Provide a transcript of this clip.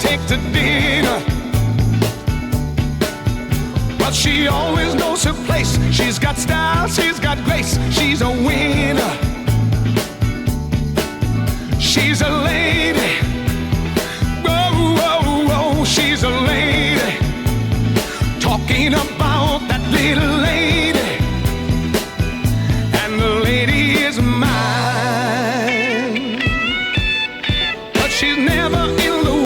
take to dinner. But she always knows her place. She's got style, she's got grace. She's a winner. She's a lady. Oh, oh, oh, she's a lady. Talking about that little lady.